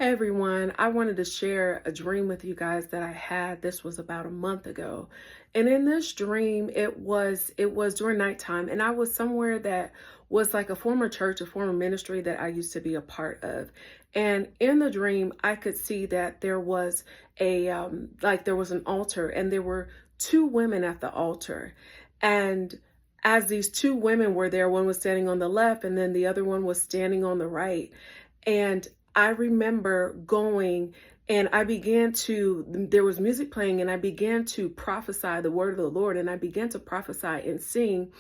Hey everyone, I wanted to share a dream with you guys that I had. This was about a month ago. And in this dream, it was during nighttime, and I was somewhere that was like a former church, a former ministry that I used to be a part of. And in the dream, I could see that there was there was an altar, and there were two women at the altar. And as these two women were there, one was standing on the left and then the other one was standing on the right. And I remember going and there was music playing, and I began to prophesy the word of the Lord, and I began to prophesy and sing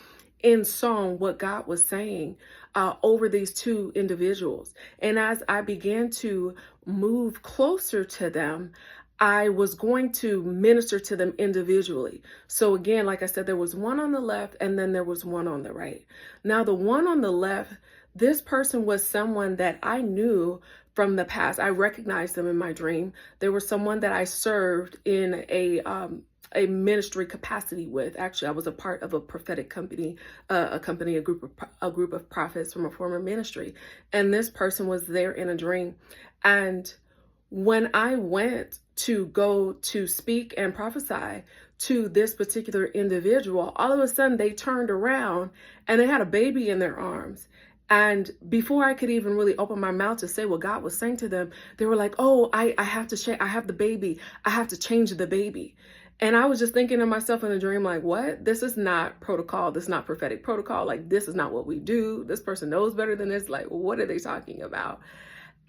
in song what God was saying over these two individuals. And as I began to move closer to them, I was going to minister to them individually. So again, like I said, there was one on the left and then there was one on the right. Now, the one on the left, this person was someone that I knew from the past. I recognized them in my dream. They were someone that I served in a ministry capacity with. Actually, I was a part of a prophetic company, a group of prophets from a former ministry, and this person was there in a dream. And when I went to go to speak and prophesy to this particular individual, all of a sudden they turned around and they had a baby in their arms. And before I could even really open my mouth to say what God was saying to them, they were like, "Oh, I have to change. I have the baby. I have to change the baby." And I was just thinking to myself in a dream, like, what? This is not protocol. This is not prophetic protocol. Like, this is not what we do. This person knows better than this. Like, what are they talking about?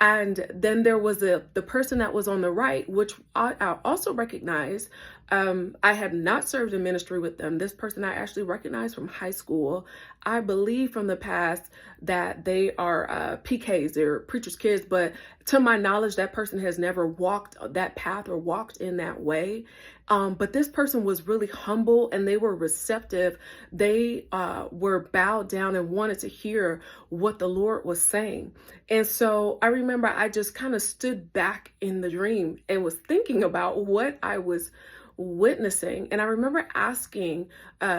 And then there was the person that was on the right, which I also recognized. I had not served in ministry with them. This person I actually recognized from high school. I believe from the past that they are PKs, they're preacher's kids, but to my knowledge, that person has never walked that path or walked in that way. But this person was really humble and they were receptive. They were bowed down and wanted to hear what the Lord was saying. And so I remember I just kind of stood back in the dream and was thinking about what I was witnessing. And I remember asking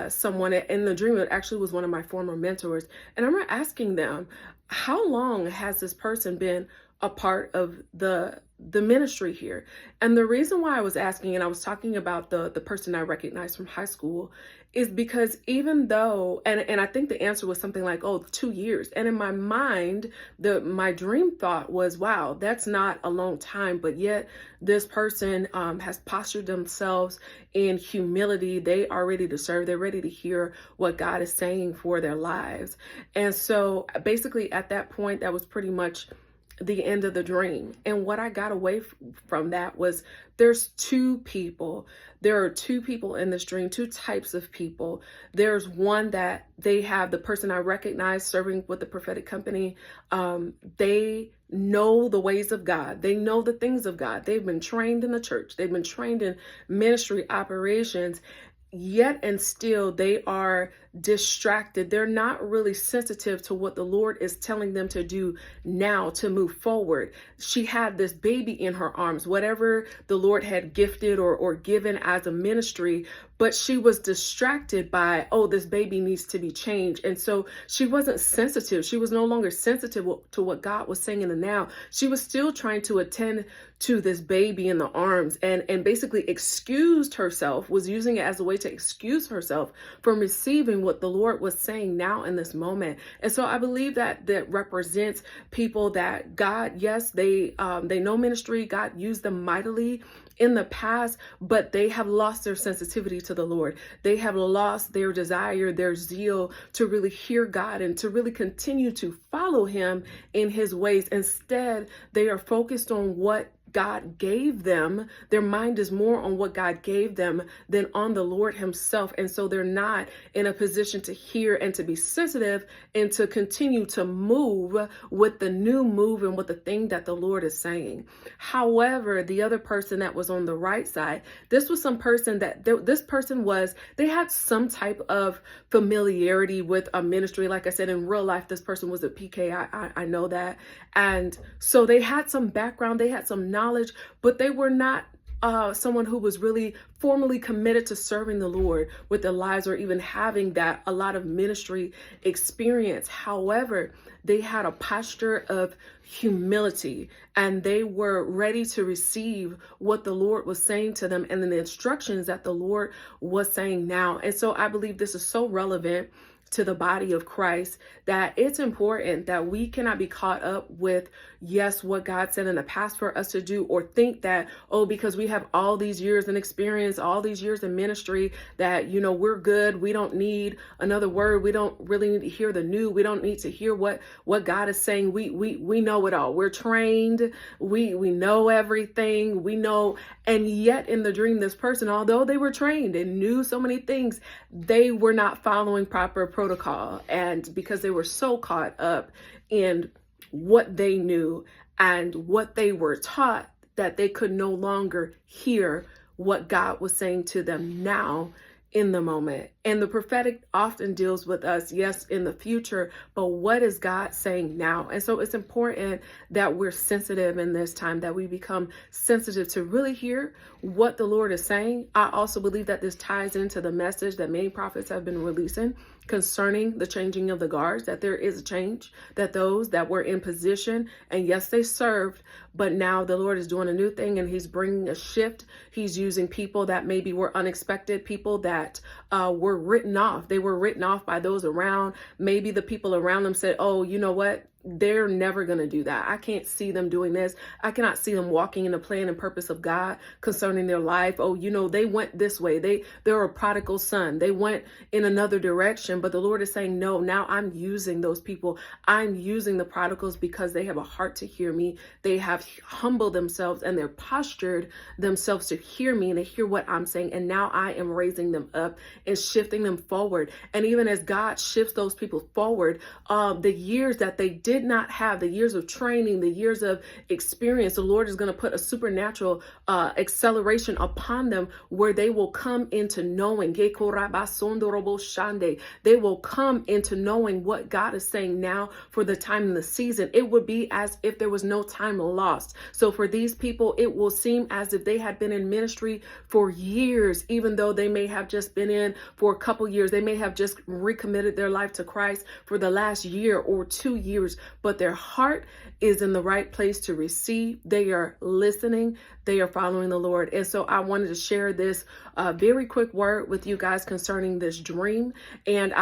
someone in the dream, it actually was one of my former mentors, and I remember asking them, how long has this person been a part of the ministry here? And the reason why I was asking, and I was talking about the person I recognized from high school, is because even though, and I think the answer was something like, oh, 2 years. And in my mind, my dream thought was, wow, that's not a long time, but yet this person has postured themselves in humility. They are ready to serve. They're ready to hear what God is saying for their lives. And so basically at that point, that was pretty much the end of the dream. And what I got away from that was there's two people. There are two people in this dream, two types of people. There's one that they have, the person I recognize serving with the prophetic company. They know the ways of God. They know the things of God. They've been trained in the church. They've been trained in ministry operations. Yet and still they are distracted. They're not really sensitive to what the Lord is telling them to do now to move forward. She had this baby in her arms, whatever the Lord had gifted or given as a ministry, but she was distracted by, oh, this baby needs to be changed. And so she wasn't sensitive. She was no longer sensitive to what God was saying in the now. She was still trying to attend to this baby in the arms and basically excused herself, was using it as a way to excuse herself from receiving what the Lord was saying now in this moment. And so I believe that represents people that God, yes, they know ministry. God used them mightily in the past, but they have lost their sensitivity to the Lord. They have lost their desire, their zeal to really hear God and to really continue to follow him in his ways. Instead, they are focused on what God gave them. Their mind is more on what God gave them than on the Lord himself. And so they're not in a position to hear and to be sensitive and to continue to move with the new move and with the thing that the Lord is saying. However, the other person that was on the right side, this was some person that they had some type of familiarity with a ministry. Like I said, in real life, this person was a PK. I know that. And so they had some background, they had some knowledge, but they were not someone who was really formally committed to serving the Lord with their lives or even having a lot of ministry experience. However, they had a posture of humility, and they were ready to receive what the Lord was saying to them and the instructions that the Lord was saying now. And so I believe this is so relevant to the body of Christ, that it's important that we cannot be caught up with, yes, what God said in the past for us to do, or think that, oh, because we have all these years in experience, all these years in ministry, that, we're good. We don't need another word. We don't really need to hear the new. We don't need to hear what God is saying. We know it all. We're trained. We know everything. We know. And yet in the dream, this person, although they were trained and knew so many things, they were not following proper protocol. And because they were so caught up in what they knew and what they were taught, that they could no longer hear what God was saying to them now in the moment. And the prophetic often deals with us, yes, in the future, but what is God saying now? And so it's important that we're sensitive in this time, that we become sensitive to really hear what the Lord is saying. I also believe that this ties into the message that many prophets have been releasing concerning the changing of the guards, that there is a change, that those that were in position, and yes, they served, but now the Lord is doing a new thing and he's bringing a shift. He's using people that maybe were unexpected, people that were written off. They were written off by those around. Maybe the people around them said, oh, you know what? They're never going to do that. I can't see them doing this. I cannot see them walking in the plan and purpose of God concerning their life. Oh, they went this way. They're a prodigal son. They went in another direction, but the Lord is saying, no, now I'm using those people. I'm using the prodigals because they have a heart to hear me. They have humbled themselves and they're postured themselves to hear me and to hear what I'm saying. And now I am raising them up and shifting them forward. And even as God shifts those people forward, the years that they did not have, the years of training, the years of experience, the Lord is going to put a supernatural acceleration upon them where they will come into knowing. They will come into knowing what God is saying now for the time and the season. It would be as if there was no time lost. So for these people, it will seem as if they had been in ministry for years, even though they may have just been in for a couple years. They may have just recommitted their life to Christ for the last year or 2 years, but their heart is in the right place to receive. They are listening. They are following the Lord. And so I wanted to share this very quick word with you guys concerning this dream. And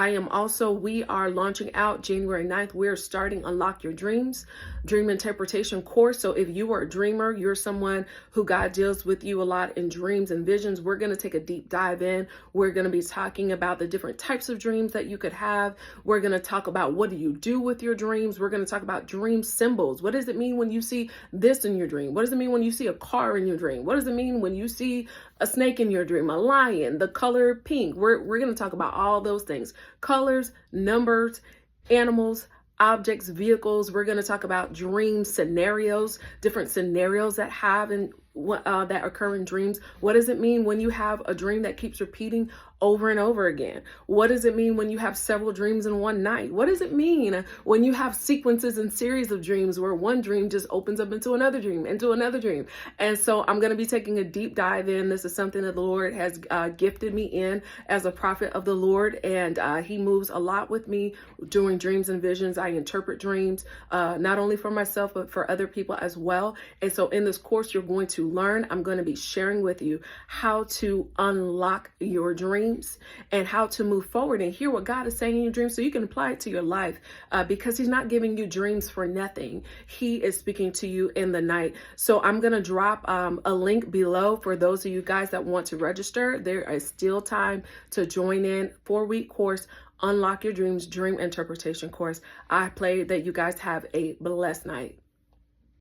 we are launching out January 9th. We're starting Unlock Your Dreams, Dream Interpretation course. So if you are a dreamer, you're someone who God deals with you a lot in dreams and visions, we're going to take a deep dive in. We're going to be talking about the different types of dreams that you could have. We're going to talk about what do you do with your dreams. We're going to talk about dream symbols. What does it mean when you see this in your dream? What does it mean when you see a car in your dream? What does it mean when you see a snake in your dream, a lion, the color pink? We're going to talk about all those things: colors, numbers, animals, objects, vehicles. We're going to talk about dream scenarios, different scenarios that that occur in dreams. What does it mean when you have a dream that keeps repeating over and over again? What does it mean when you have several dreams in one night? What does it mean when you have sequences and series of dreams where one dream just opens up into another dream, into another dream? And so I'm going to be taking a deep dive in. This is something that the Lord has gifted me in as a prophet of the Lord. And he moves a lot with me during dreams and visions. I interpret dreams, not only for myself, but for other people as well. And so in this course, you're going to learn, I'm going to be sharing with you how to unlock your dreams and how to move forward and hear what God is saying in your dreams so you can apply it to your life, because he's not giving you dreams for nothing. He is speaking to you in the night. So I'm going to drop a link below for those of you guys that want to register. There is still time to join in. 4-week course, Unlock Your Dreams Dream Interpretation course. I pray that you guys have a blessed night.